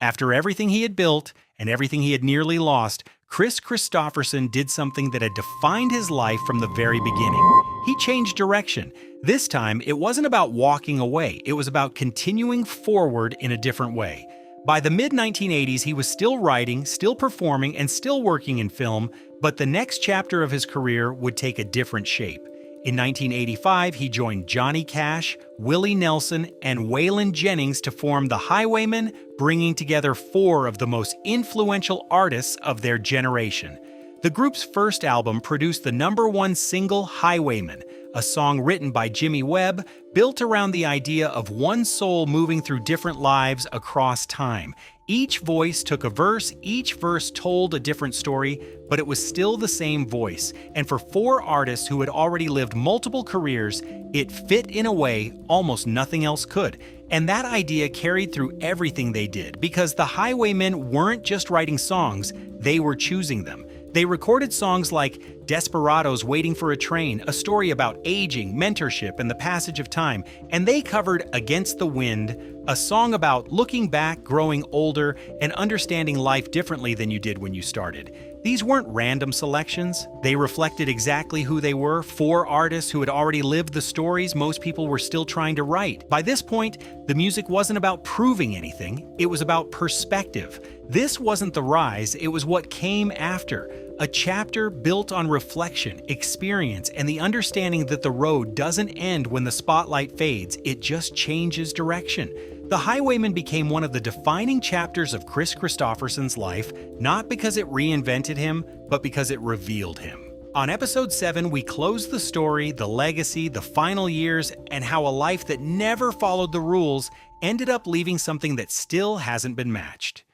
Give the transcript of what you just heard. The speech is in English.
After everything he had built and everything he had nearly lost, Kris Kristofferson did something that had defined his life from the very beginning. He changed direction. This time, it wasn't about walking away, it was about continuing forward in a different way. By the mid-1980s, he was still writing, still performing, and still working in film, but the next chapter of his career would take a different shape. In 1985, he joined Johnny Cash, Willie Nelson, and Waylon Jennings to form the Highwaymen, bringing together four of the most influential artists of their generation. The group's first album produced the #1 single Highwaymen, a song written by Jimmy Webb, built around the idea of one soul moving through different lives across time. Each voice took a verse, each verse told a different story, but it was still the same voice. And for four artists who had already lived multiple careers, it fit in a way almost nothing else could. And that idea carried through everything they did, because the Highwaymen weren't just writing songs, they were choosing them. They recorded songs like Desperados Waiting for a Train, a story about aging, mentorship, and the passage of time, and they covered Against the Wind, a song about looking back, growing older, and understanding life differently than you did when you started. These weren't random selections. They reflected exactly who they were, four artists who had already lived the stories most people were still trying to write. By this point, the music wasn't about proving anything, it was about perspective. This wasn't the rise, it was what came after. A chapter built on reflection, experience, and the understanding that the road doesn't end when the spotlight fades, it just changes direction. The Highwaymen became one of the defining chapters of Kris Kristofferson's life, not because it reinvented him, but because it revealed him. On episode 7, we close the story, the legacy, the final years, and how a life that never followed the rules ended up leaving something that still hasn't been matched.